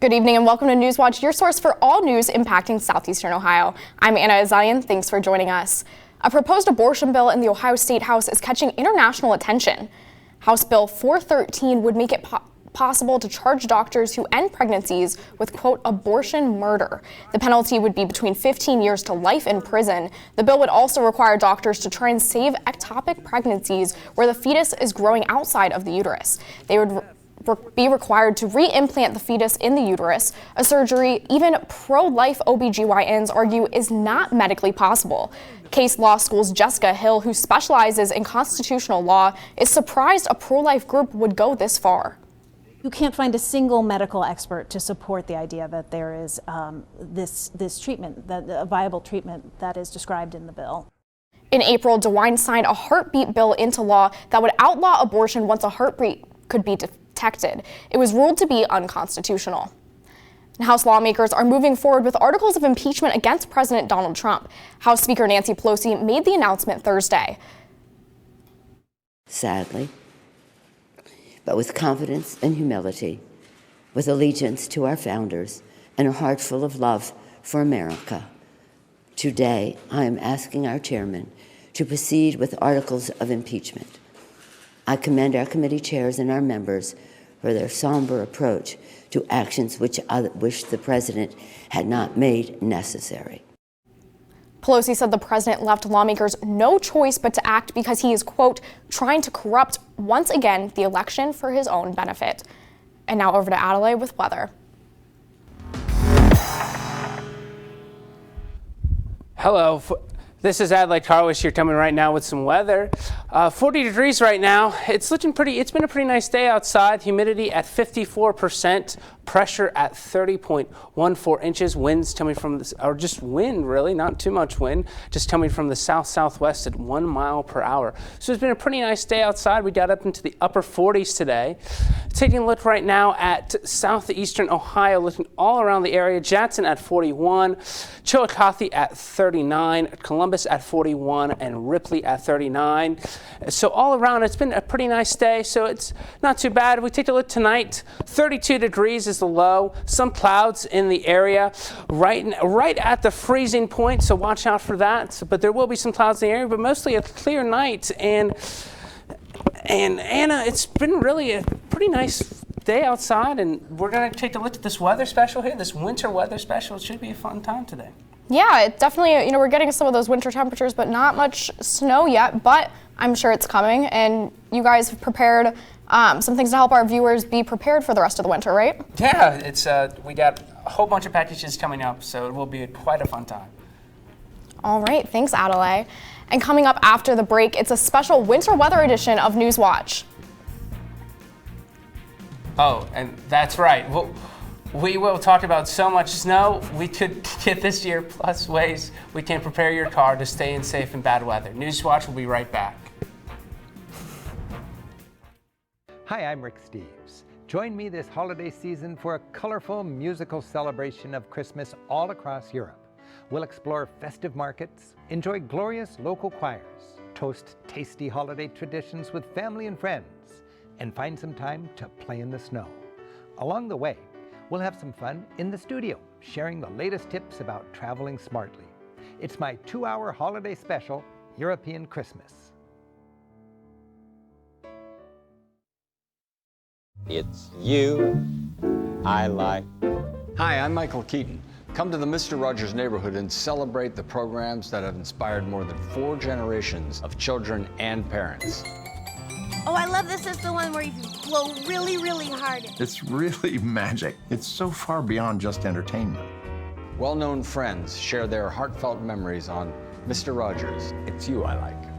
Good evening and welcome to Newswatch, your source for all news impacting southeastern Ohio. I'm Anna Azalian. Thanks for joining us. A proposed abortion bill in the Ohio State House is catching international attention. House Bill 413 would make it possible to charge doctors who end pregnancies with, quote, abortion murder. The penalty would be between 15 years to life in prison. The bill would also require doctors to try and save ectopic pregnancies where the fetus is growing outside of the uterus. They would be required to re-implant the fetus in the uterus, a surgery even pro-life OBGYNs argue is not medically possible. Case Law School's Jessica Hill, who specializes in constitutional law, is surprised a pro-life group would go this far. You can't find a single medical expert to support the idea that there is this treatment, a viable treatment that is described in the bill. In April, DeWine signed a heartbeat bill into law that would outlaw abortion once a heartbeat could be detected. It was ruled to be unconstitutional. And House lawmakers are moving forward with articles of impeachment against President Donald Trump. House Speaker Nancy Pelosi made the announcement Thursday. Sadly, but with confidence and humility, with allegiance to our founders and a heart full of love for America, today I am asking our chairman to proceed with articles of impeachment. I commend our committee chairs and our members for their somber approach to actions which I wish the president had not made necessary. Pelosi said the president left lawmakers no choice but to act because he is, quote, trying to corrupt once again the election for his own benefit. And now over to Adelaide with weather. Hello. This is Adelaide Carwish here coming right now with some weather. 40 degrees right now. It's looking pretty. It's been a pretty nice day outside. Humidity at 54%. Pressure at 30.14 inches. Winds coming from this, or just wind really, not too much wind, just coming from the south-southwest at 1 mile per hour. So it's been a pretty nice day outside. We got up into the upper 40s today. Taking a look right now at southeastern Ohio, looking all around the area. Jackson at 41, Chillicothe at 39, Columbus at 41, and Ripley at 39. So all around, it's been a pretty nice day. So it's not too bad. We take a look tonight. 32 degrees is the low. Some clouds in the area, right at the freezing point. So watch out for that. But there will be some clouds in the area, but mostly a clear night. And Anna, it's been really a pretty nice day outside, and we're going to take a look at this weather special here, this winter weather special. It should be a fun time today. Yeah, it definitely, we're getting some of those winter temperatures, but not much snow yet, but I'm sure it's coming, and you guys have prepared some things to help our viewers be prepared for the rest of the winter, right? Yeah, it's we got a whole bunch of packages coming up, so it will be quite a fun time. All right, thanks, Adelaide. And coming up after the break, it's a special winter weather edition of Newswatch. Oh, and that's right. We will talk about so much snow we could get this year, plus ways we can prepare your car to stay in safe in bad weather. Newswatch will be right back. Hi, I'm Rick Steves. Join me this holiday season for a colorful musical celebration of Christmas all across Europe. We'll explore festive markets, enjoy glorious local choirs, toast tasty holiday traditions with family and friends, and find some time to play in the snow. Along the way, we'll have some fun in the studio, sharing the latest tips about traveling smartly. It's my 2-hour holiday special, European Christmas. It's you I like. Hi, I'm Michael Keaton. Come to the Mr. Rogers neighborhood and celebrate the programs that have inspired more than 4 generations of children and parents. Oh, I love this. Is the one where you blow really, really hard. It's really magic. It's so far beyond just entertainment. Well-known friends share their heartfelt memories on Mr. Rogers. It's you I like.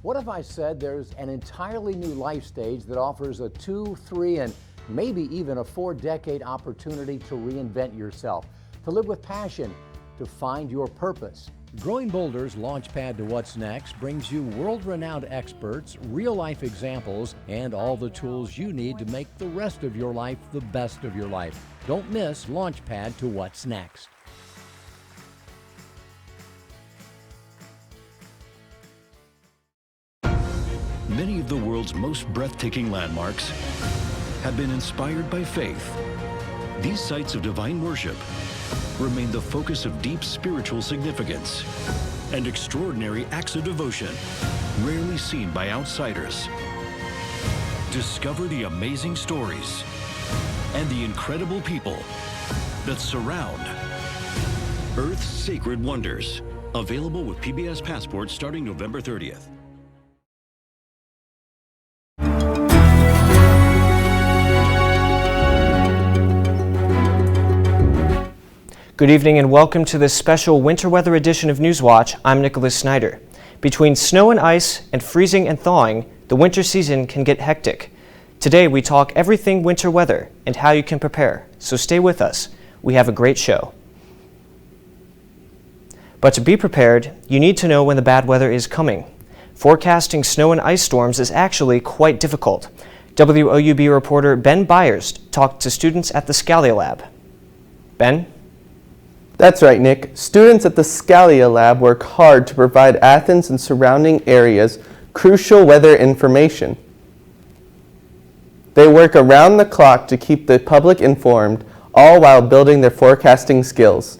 What if I said there's an entirely new life stage that offers a 2, 3, and maybe even a 4-decade opportunity to reinvent yourself, to live with passion, to find your purpose? Growing Boulder's Launchpad to What's Next brings you world-renowned experts, real-life examples, and all the tools you need to make the rest of your life the best of your life. Don't miss Launchpad to What's Next. Many of the world's most breathtaking landmarks have been inspired by faith. These sites of divine worship remain the focus of deep spiritual significance and extraordinary acts of devotion, rarely seen by outsiders. Discover the amazing stories and the incredible people that surround Earth's sacred wonders. Available with PBS Passport starting November 30th. Good evening and welcome to this special winter weather edition of Newswatch. I'm Nicholas Snyder. Between snow and ice and freezing and thawing, the winter season can get hectic. Today we talk everything winter weather and how you can prepare, so stay with us. We have a great show. But to be prepared, you need to know when the bad weather is coming. Forecasting snow and ice storms is actually quite difficult. WOUB reporter Ben Byers talked to students at the Scalia Lab. Ben? That's right, Nick. Students at the Scalia Lab work hard to provide Athens and surrounding areas crucial weather information. They work around the clock to keep the public informed, all while building their forecasting skills.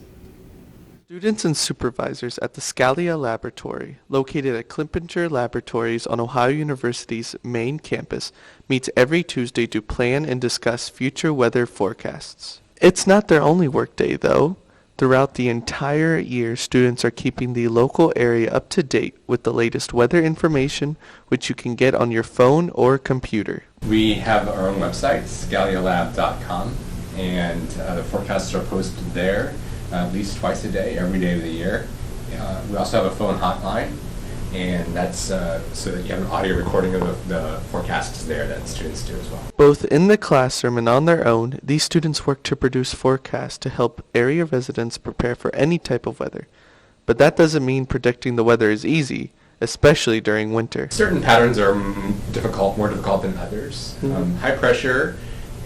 Students and supervisors at the Scalia Laboratory, located at Climpinger Laboratories on Ohio University's main campus, meets every Tuesday to plan and discuss future weather forecasts. It's not their only workday, though. Throughout the entire year, students are keeping the local area up to date with the latest weather information, which you can get on your phone or computer. We have our own website, scalialab.com, and the forecasts are posted there at least twice a day, every day of the year. We also have a phone hotline, and that's so that you have an audio recording of the forecasts there that students do as well. Both in the classroom and on their own, these students work to produce forecasts to help area residents prepare for any type of weather. But that doesn't mean predicting the weather is easy, especially during winter. Certain patterns are more difficult than others. High pressure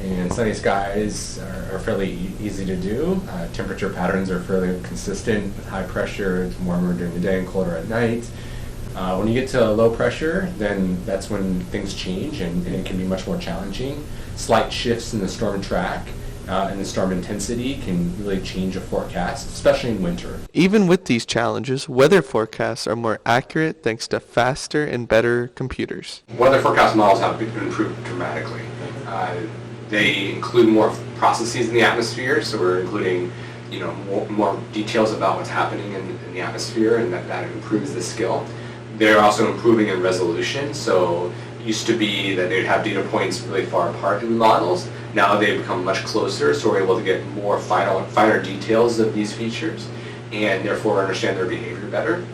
and sunny skies are fairly easy to do. Temperature patterns are fairly consistent. With high pressure, it's warmer during the day and colder at night. When you get to low pressure, then that's when things change and it can be much more challenging. Slight shifts in the storm track and the storm intensity can really change a forecast, especially in winter. Even with these challenges, weather forecasts are more accurate thanks to faster and better computers. Weather forecast models have improved dramatically. They include more processes in the atmosphere, so we're including more details about what's happening in the atmosphere, and that improves the skill. They're also improving in resolution, so it used to be that they'd have data points really far apart in the models. Now they've become much closer, so we're able to get more finer details of these features, and therefore understand their behavior better.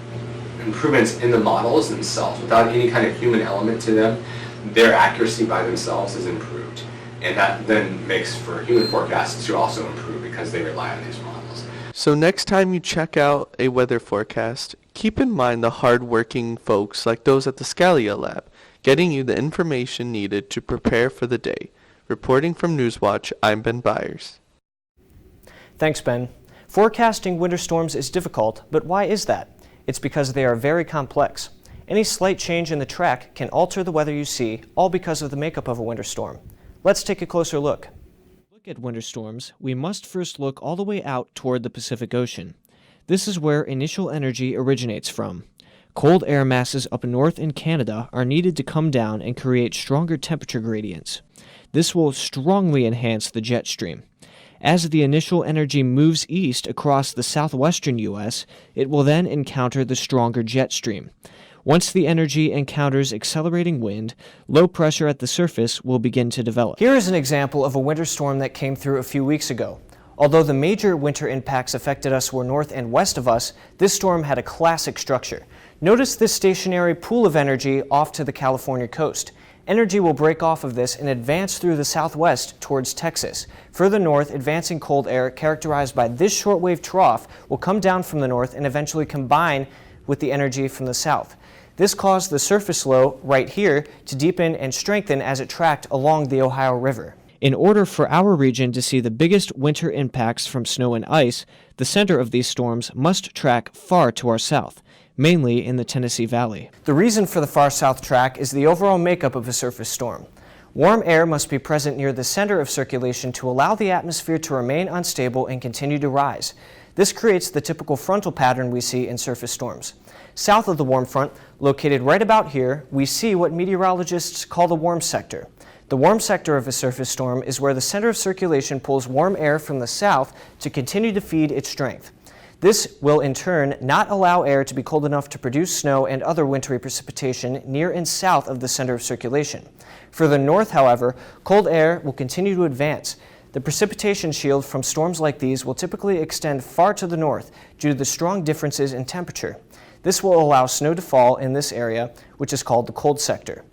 Improvements in the models themselves, without any kind of human element to them, their accuracy by themselves is improved. And that then makes for human forecasts to also improve because they rely on these models. So next time you check out a weather forecast, keep in mind the hard-working folks like those at the Scalia Lab, getting you the information needed to prepare for the day. Reporting from Newswatch, I'm Ben Byers. Thanks, Ben. Forecasting winter storms is difficult, but why is that? It's because they are very complex. Any slight change in the track can alter the weather you see, all because of the makeup of a winter storm. Let's take a closer look. To look at winter storms, we must first look all the way out toward the Pacific Ocean. This is where initial energy originates from. Cold air masses up north in Canada are needed to come down and create stronger temperature gradients. This will strongly enhance the jet stream. As the initial energy moves east across the southwestern U.S., it will then encounter the stronger jet stream. Once the energy encounters accelerating wind, low pressure at the surface will begin to develop. Here is an example of a winter storm that came through a few weeks ago. Although the major winter impacts affected us were north and west of us, this storm had a classic structure. Notice this stationary pool of energy off to the California coast. Energy will break off of this and advance through the southwest towards Texas. Further north, advancing cold air characterized by this shortwave trough will come down from the north and eventually combine with the energy from the south. This caused the surface low right here to deepen and strengthen as it tracked along the Ohio River. In order for our region to see the biggest winter impacts from snow and ice, the center of these storms must track far to our south, mainly in the Tennessee Valley. The reason for the far south track is the overall makeup of a surface storm. Warm air must be present near the center of circulation to allow the atmosphere to remain unstable and continue to rise. This creates the typical frontal pattern we see in surface storms. South of the warm front, located right about here, we see what meteorologists call the warm sector. The warm sector of a surface storm is where the center of circulation pulls warm air from the south to continue to feed its strength. This will in turn not allow air to be cold enough to produce snow and other wintry precipitation near and south of the center of circulation. Further north, however, cold air will continue to advance. The precipitation shield from storms like these will typically extend far to the north due to the strong differences in temperature. This will allow snow to fall in this area, which is called the cold sector.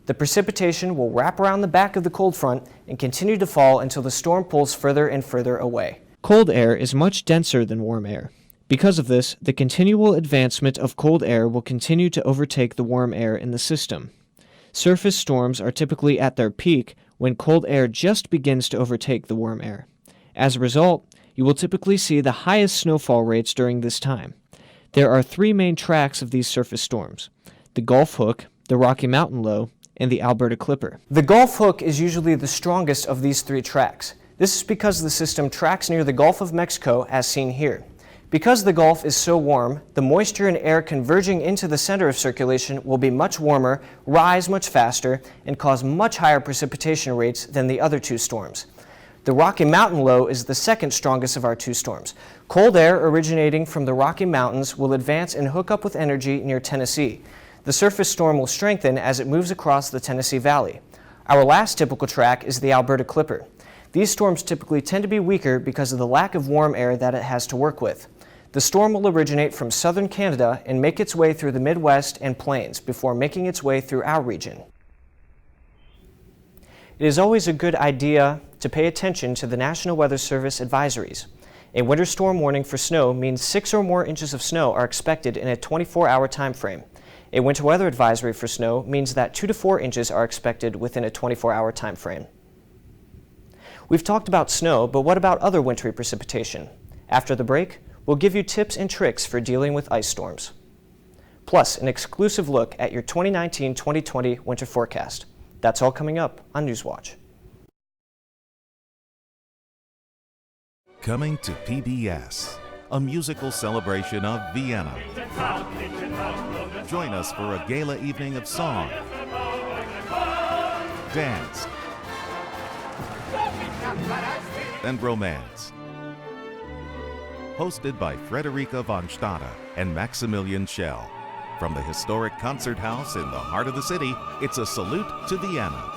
The precipitation will wrap around the back of the cold front and continue to fall until the storm pulls further and further away. Cold air is much denser than warm air. Because of this, the continual advancement of cold air will continue to overtake the warm air in the system. Surface storms are typically at their peak when cold air just begins to overtake the warm air. As a result, you will typically see the highest snowfall rates during this time. There are three main tracks of these surface storms: the Gulf Hook, the Rocky Mountain Low, and the Alberta Clipper. The Gulf Hook is usually the strongest of these three tracks. This is because the system tracks near the Gulf of Mexico, as seen here. Because the Gulf is so warm, the moisture and air converging into the center of circulation will be much warmer, rise much faster, and cause much higher precipitation rates than the other two storms. The Rocky Mountain Low is the second strongest of our two storms. Cold air originating from the Rocky Mountains will advance and hook up with energy near Tennessee. The surface storm will strengthen as it moves across the Tennessee Valley. Our last typical track is the Alberta Clipper. These storms typically tend to be weaker because of the lack of warm air that it has to work with. The storm will originate from southern Canada and make its way through the Midwest and Plains before making its way through our region. It is always a good idea to pay attention to the National Weather Service advisories. A winter storm warning for snow means 6 or more inches of snow are expected in a 24-hour time frame. A winter weather advisory for snow means that 2 to 4 inches are expected within a 24-hour time frame. We've talked about snow, but what about other wintry precipitation? After the break, we'll give you tips and tricks for dealing with ice storms. Plus, an exclusive look at your 2019-2020 winter forecast. That's all coming up on Newswatch. Coming to PBS, a musical celebration of Vienna. Join us for a gala evening of song, dance, and romance. Hosted by Frederica von Stade and Maximilian Schell. From the historic concert house in the heart of the city, it's a salute to Vienna.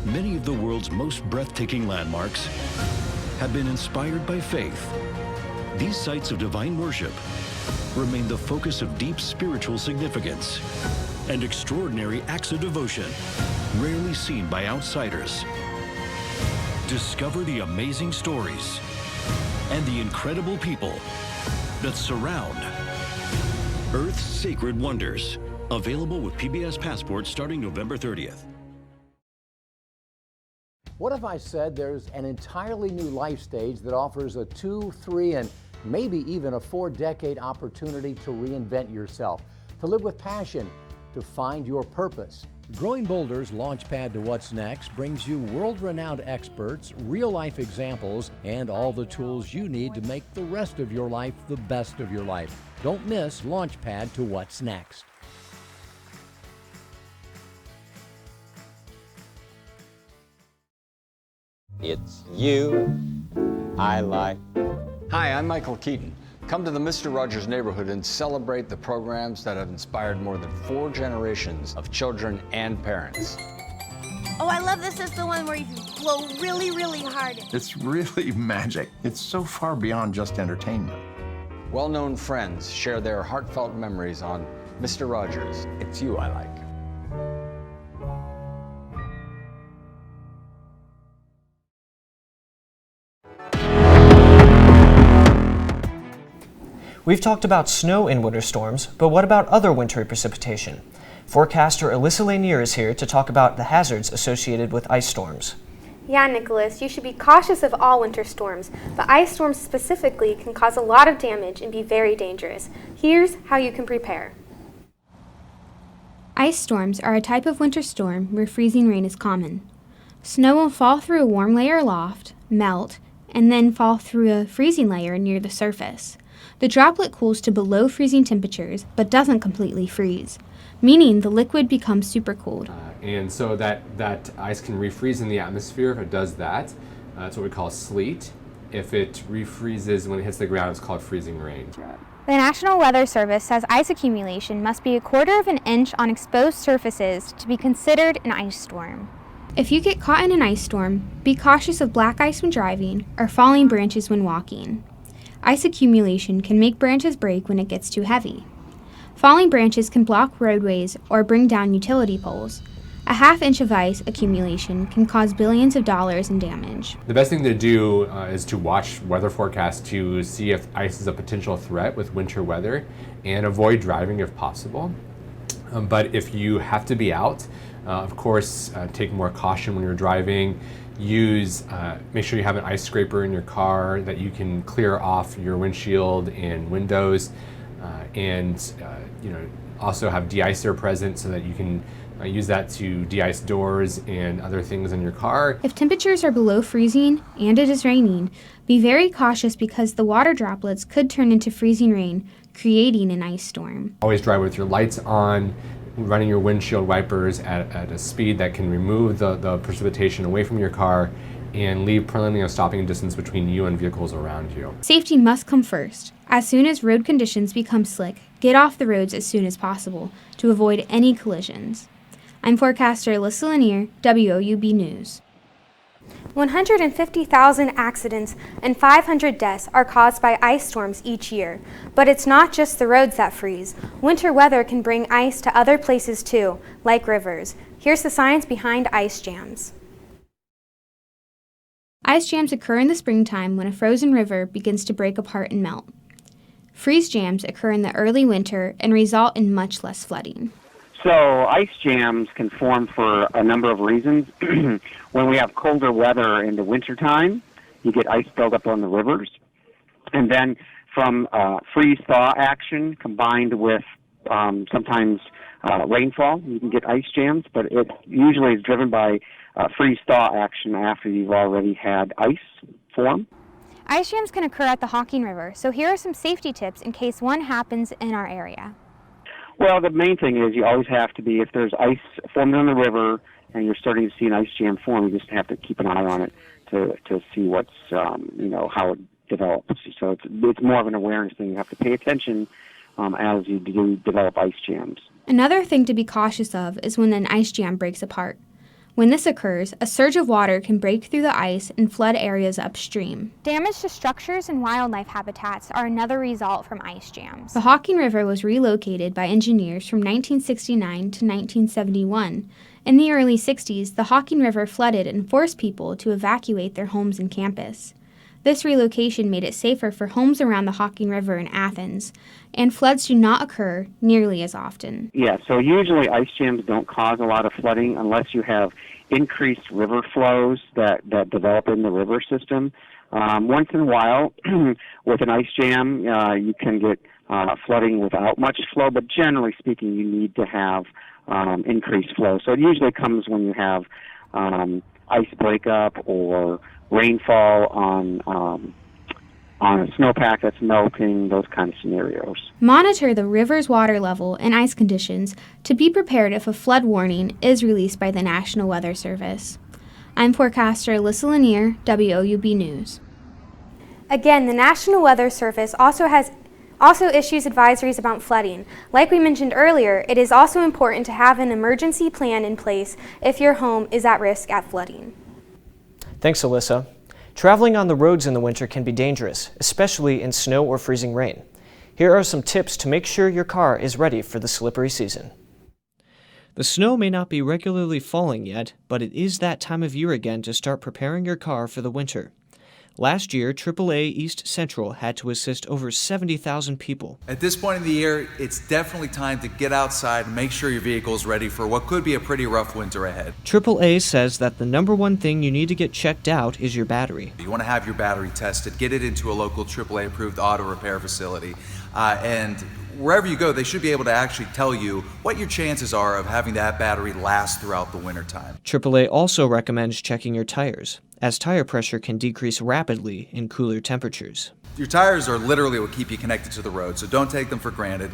Many of the world's most breathtaking landmarks have been inspired by faith. These sites of divine worship remain the focus of deep spiritual significance and extraordinary acts of devotion, rarely seen by outsiders. Discover the amazing stories and the incredible people that surround Earth's Sacred Wonders. Available with PBS Passport starting November 30th. What if I said there's an entirely new life stage that offers a 2, 3, and maybe even a 4-decade opportunity to reinvent yourself, to live with passion, to find your purpose? Growing Boulder's Launchpad to What's Next brings you world-renowned experts, real-life examples, and all the tools you need to make the rest of your life the best of your life. Don't miss Launchpad to What's Next. It's you I like. Hi, I'm Michael Keaton. Come to the Mr. Rogers neighborhood and celebrate the programs that have inspired more than 4 generations of children and parents. Oh, I love this is the one where you blow really, really hard. It's really magic. It's so far beyond just entertainment. Well-known friends share their heartfelt memories on Mr. Rogers, It's You I Like. We've talked about snow in winter storms, but what about other wintry precipitation? Forecaster Alyssa Lanier is here to talk about the hazards associated with ice storms. Yeah, Nicholas, you should be cautious of all winter storms, but ice storms specifically can cause a lot of damage and be very dangerous. Here's how you can prepare. Ice storms are a type of winter storm where freezing rain is common. Snow will fall through a warm layer aloft, melt, and then fall through a freezing layer near the surface. The droplet cools to below freezing temperatures but doesn't completely freeze, meaning the liquid becomes supercooled. And so that ice can refreeze in the atmosphere if it does that. That's what we call sleet. If it refreezes when it hits the ground, it's called freezing rain. The National Weather Service says ice accumulation must be 1/4 of an inch on exposed surfaces to be considered an ice storm. If you get caught in an ice storm, be cautious of black ice when driving or falling branches when walking. Ice accumulation can make branches break when it gets too heavy. Falling branches can block roadways or bring down utility poles. A 1/2 inch of ice accumulation can cause billions of dollars in damage. The best thing to do is to watch weather forecasts to see if ice is a potential threat with winter weather and avoid driving if possible. But if you have to be out, of course, take more caution when you're driving. Make sure you have an ice scraper in your car that you can clear off your windshield and windows, and also have de-icer present so that you can use that to de-ice doors and other things in your car. If temperatures are below freezing and it is raining, be very cautious because the water droplets could turn into freezing rain, creating an ice storm. Always drive with your lights on, running your windshield wipers at a speed that can remove the precipitation away from your car and leave plenty of stopping distance between you and vehicles around you. Safety must come first. As soon as road conditions become slick, get off the roads as soon as possible to avoid any collisions. I'm forecaster Alyssa Lanier, WOUB News. 150,000 accidents and 500 deaths are caused by ice storms each year. But it's not just the roads that freeze. Winter weather can bring ice to other places too, like rivers. Here's the science behind ice jams. Ice jams occur in the springtime when a frozen river begins to break apart and melt. Freeze jams occur in the early winter and result in much less flooding. So ice jams can form for a number of reasons. When we have colder weather in the wintertime, you get ice buildup on the rivers. And then from freeze-thaw action combined with sometimes rainfall, you can get ice jams, but it usually is driven by freeze-thaw action after you've already had ice form. Ice jams can occur at the Hocking River, so here are some safety tips in case one happens in our area. Well, the main thing is you always have to be, if there's ice formed on the river and you're starting to see an ice jam form, you just have to keep an eye on it to see what's, how it develops. So it's more of an awareness thing. You have to pay attention as you do develop ice jams. Another thing to be cautious of is when an ice jam breaks apart. When this occurs, a surge of water can break through the ice and flood areas upstream. Damage to structures and wildlife habitats are another result from ice jams. The Hocking River was relocated by engineers from 1969 to 1971. In the early 60s, the Hocking River flooded and forced people to evacuate their homes and campus. This relocation made it safer for homes around the Hocking River in Athens, and floods do not occur nearly as often. Yeah, so usually ice jams don't cause a lot of flooding unless you have increased river flows that develop in the river system. Once in a while, with an ice jam, you can get flooding without much flow, but generally speaking, you need to have increased flow. So it usually comes when you have ice breakup or rainfall on a snowpack that's melting, those kind of scenarios. Monitor the river's water level and ice conditions to be prepared if a flood warning is released by the National Weather Service. I'm forecaster Alyssa Lanier, WOUB News. Again, the National Weather Service also issues advisories about flooding. Like we mentioned earlier, it is also important to have an emergency plan in place if your home is at risk at flooding. Thanks, Alyssa. Traveling on the roads in the winter can be dangerous, especially in snow or freezing rain. Here are some tips to make sure your car is ready for the slippery season. The snow may not be regularly falling yet, but it is that time of year again to start preparing your car for the winter. Last year, AAA East Central had to assist over 70,000 people. At this point in the year, it's definitely time to get outside and make sure your vehicle is ready for what could be a pretty rough winter ahead. AAA says that the number one thing you need to get checked out is your battery. You want to have your battery tested, get it into a local AAA-approved auto repair facility, and wherever you go, they should be able to actually tell you what your chances are of having that battery last throughout the wintertime. AAA also recommends checking your tires, as tire pressure can decrease rapidly in cooler temperatures. Your tires are literally what keep you connected to the road, so don't take them for granted.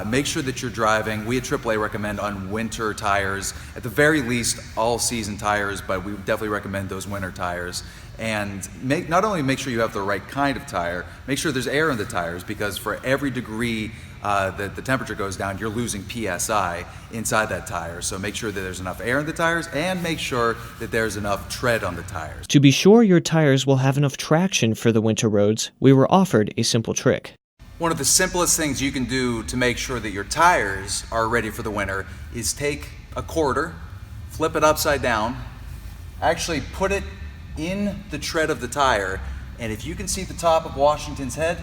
Make sure that you're driving. We at AAA recommend on winter tires, at the very least all-season tires, but we definitely recommend those winter tires. And not only make sure you have the right kind of tire, make sure there's air in the tires, because for every degree that the temperature goes down, you're losing PSI inside that tire. So make sure that there's enough air in the tires, and make sure that there's enough tread on the tires. To be sure your tires will have enough traction for the winter roads, we were offered a simple trick. One of the simplest things you can do to make sure that your tires are ready for the winter is take a quarter, flip it upside down, actually put it in the tread of the tire, and if you can see the top of Washington's head,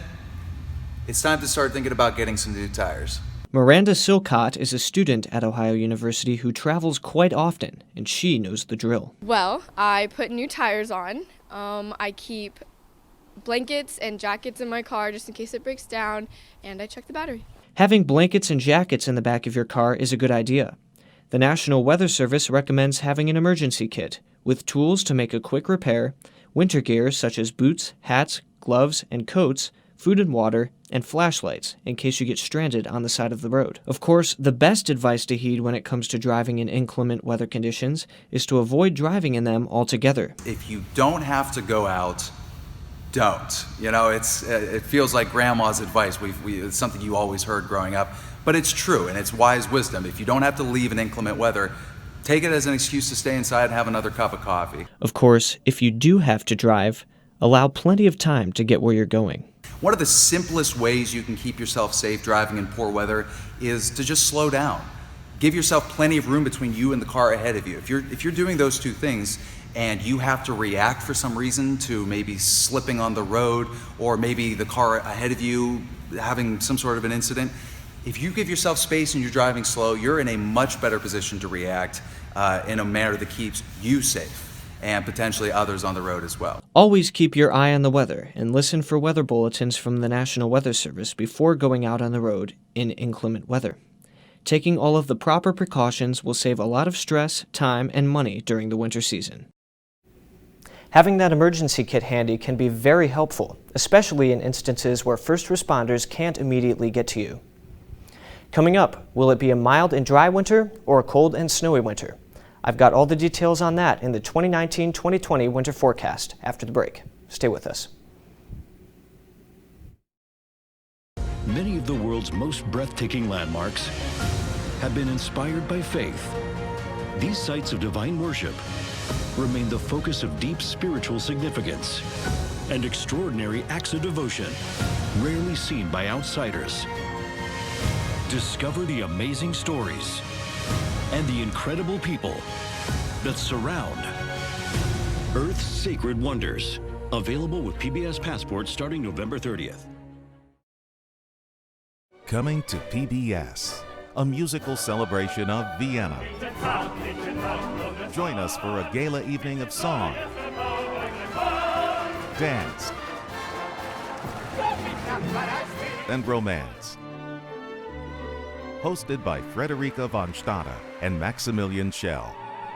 it's time to start thinking about getting some new tires. Miranda Silcott is a student at Ohio University who travels quite often, and she knows the drill. Well, I put new tires on. I keep blankets and jackets in my car just in case it breaks down, and I check the battery. Having blankets and jackets in the back of your car is a good idea. The National Weather Service recommends having an emergency kit with tools to make a quick repair, winter gear such as boots, hats, gloves, and coats, food and water, and flashlights in case you get stranded on the side of the road. Of course, the best advice to heed when it comes to driving in inclement weather conditions is to avoid driving in them altogether. If you don't have to go out, don't. You know, it feels like grandma's advice. It's something you always heard growing up, but it's true, and it's wise wisdom. If you don't have to leave in inclement weather, take it as an excuse to stay inside and have another cup of coffee. Of course, if you do have to drive, allow plenty of time to get where you're going. One of the simplest ways you can keep yourself safe driving in poor weather is to just slow down. Give yourself plenty of room between you and the car ahead of you. If you're doing those two things and you have to react for some reason to maybe slipping on the road, or maybe the car ahead of you having some sort of an incident, if you give yourself space and you're driving slow, you're in a much better position to react in a manner that keeps you safe and potentially others on the road as well. Always keep your eye on the weather and listen for weather bulletins from the National Weather Service before going out on the road in inclement weather. Taking all of the proper precautions will save a lot of stress, time, and money during the winter season. Having that emergency kit handy can be very helpful, especially in instances where first responders can't immediately get to you. Coming up, will it be a mild and dry winter or a cold and snowy winter? I've got all the details on that in the 2019-2020 winter forecast after the break. Stay with us. Many of the world's most breathtaking landmarks have been inspired by faith. These sites of divine worship remain the focus of deep spiritual significance and extraordinary acts of devotion, rarely seen by outsiders. Discover the amazing stories and the incredible people that surround Earth's Sacred Wonders. Available with PBS Passport starting November 30th. Coming to PBS, a musical celebration of Vienna. Join us for a gala evening of song, dance, and romance. Hosted by Frederica von Stade and Maximilian Schell.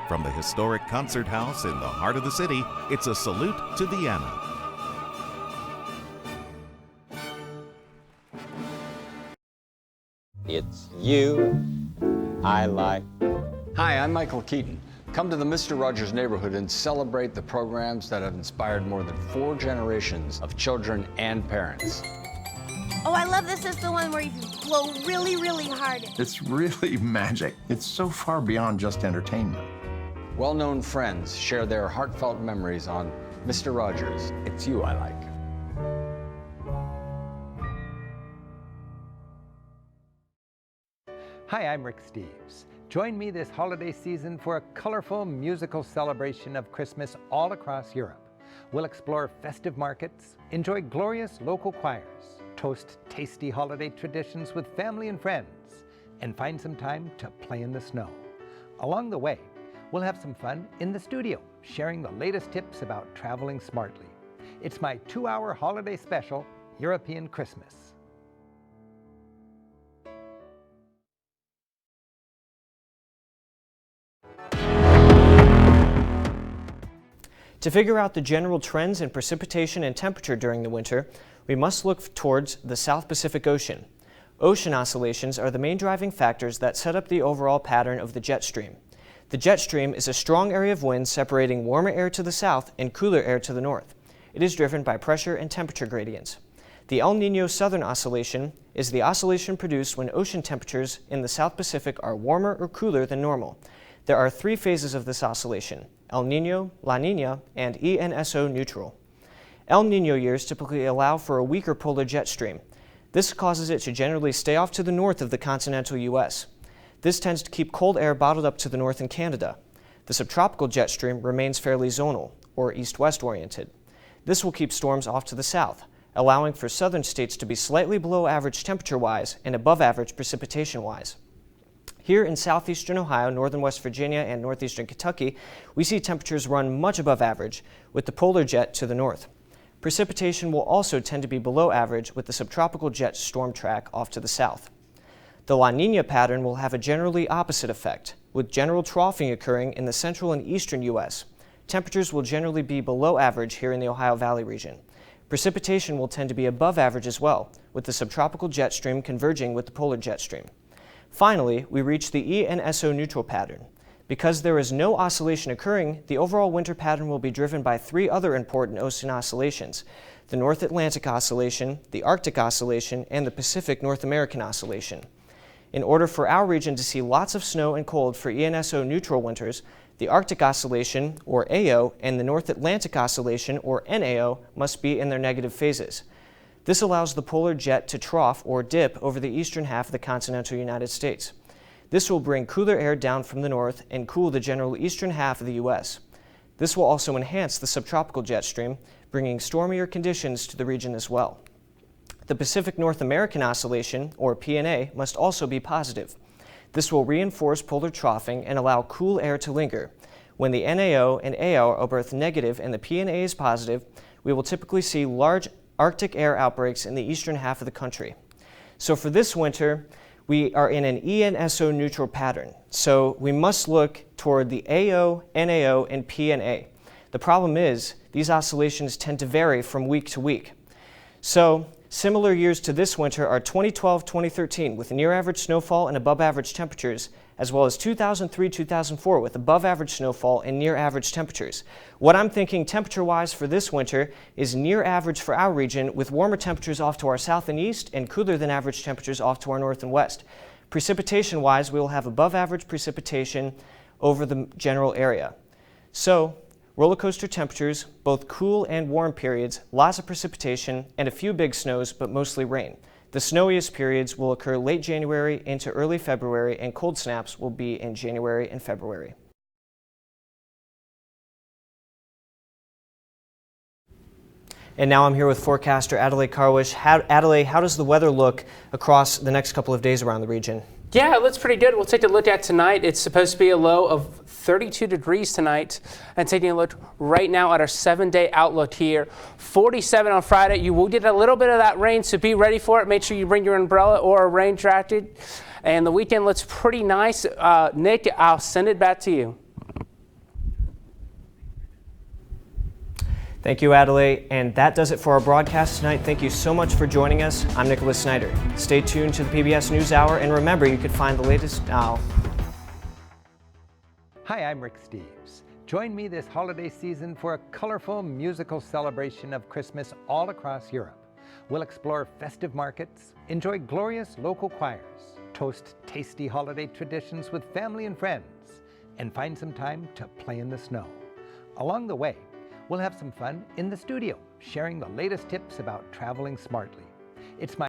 From the historic concert house in the heart of the city, it's a salute to Vienna. It's you I like. Hi, I'm Michael Keaton. Come to the Mr. Rogers neighborhood and celebrate the programs that have inspired more than 4 generations of children and parents. Oh, I love this is the one where you blow really, really hard. It's really magic. It's so far beyond just entertainment. Well-known friends share their heartfelt memories on Mr. Rogers, It's You I Like. Hi, I'm Rick Steves. Join me this holiday season for a colorful musical celebration of Christmas all across Europe. We'll explore festive markets, enjoy glorious local choirs, toast tasty holiday traditions with family and friends, and find some time to play in the snow. Along the way, we'll have some fun in the studio, sharing the latest tips about traveling smartly. It's my 2-hour holiday special, European Christmas. To figure out the general trends in precipitation and temperature during the winter, we must look towards the South Pacific Ocean. Ocean oscillations are the main driving factors that set up the overall pattern of the jet stream. The jet stream is a strong area of wind separating warmer air to the south and cooler air to the north. It is driven by pressure and temperature gradients. The El Niño Southern Oscillation is the oscillation produced when ocean temperatures in the South Pacific are warmer or cooler than normal. There are 3 phases of this oscillation: El Niño, La Niña, and ENSO neutral. El Niño years typically allow for a weaker polar jet stream. This causes it to generally stay off to the north of the continental U.S. This tends to keep cold air bottled up to the north in Canada. The subtropical jet stream remains fairly zonal, or east-west oriented. This will keep storms off to the south, allowing for southern states to be slightly below average temperature-wise and above average precipitation-wise. Here in southeastern Ohio, northern West Virginia, and northeastern Kentucky, we see temperatures run much above average, with the polar jet to the north. Precipitation will also tend to be below average with the subtropical jet storm track off to the south. The La Niña pattern will have a generally opposite effect, with general troughing occurring in the central and eastern U.S. Temperatures will generally be below average here in the Ohio Valley region. Precipitation will tend to be above average as well, with the subtropical jet stream converging with the polar jet stream. Finally, we reach the ENSO neutral pattern. Because there is no oscillation occurring, the overall winter pattern will be driven by 3 other important ocean oscillations: the North Atlantic Oscillation, the Arctic Oscillation, and the Pacific North American Oscillation. In order for our region to see lots of snow and cold for ENSO neutral winters, the Arctic Oscillation, or AO, and the North Atlantic Oscillation, or NAO, must be in their negative phases. This allows the polar jet to trough or dip over the eastern half of the continental United States. This will bring cooler air down from the north and cool the general eastern half of the U.S. This will also enhance the subtropical jet stream, bringing stormier conditions to the region as well. The Pacific North American Oscillation, or PNA, must also be positive. This will reinforce polar troughing and allow cool air to linger. When the NAO and AO are both negative and the PNA is positive, we will typically see large Arctic air outbreaks in the eastern half of the country. So for this winter, we are in an ENSO neutral pattern. So we must look toward the AO, NAO, and PNA. The problem is, these oscillations tend to vary from week to week. So similar years to this winter are 2012-2013 with near average snowfall and above average temperatures, as well as 2003-2004 with above average snowfall and near average temperatures. What I'm thinking temperature-wise for this winter is near average for our region, with warmer temperatures off to our south and east and cooler than average temperatures off to our north and west. Precipitation-wise, we will have above average precipitation over the general area. So, roller coaster temperatures, both cool and warm periods, lots of precipitation, and a few big snows, but mostly rain. The snowiest periods will occur late January into early February, and cold snaps will be in January and February. And now I'm here with forecaster Adelaide Carwish. Adelaide, how does the weather look across the next couple of days around the region? Yeah, it looks pretty good. We'll take a look at tonight. It's supposed to be a low of 32 degrees tonight. And taking a look right now at our 7-day outlook here, 47 on Friday. You will get a little bit of that rain, so be ready for it. Make sure you bring your umbrella or a rain jacket. And the weekend looks pretty nice. Nick, I'll send it back to you. Thank you, Adelaide. And that does it for our broadcast tonight. Thank you so much for joining us. I'm Nicholas Snyder. Stay tuned to the PBS NewsHour, and remember, you can find the latest now. Hi, I'm Rick Steves. Join me this holiday season for a colorful musical celebration of Christmas all across Europe. We'll explore festive markets, enjoy glorious local choirs, toast tasty holiday traditions with family and friends, and find some time to play in the snow. Along the way, we'll have some fun in the studio, sharing the latest tips about traveling smartly. It's my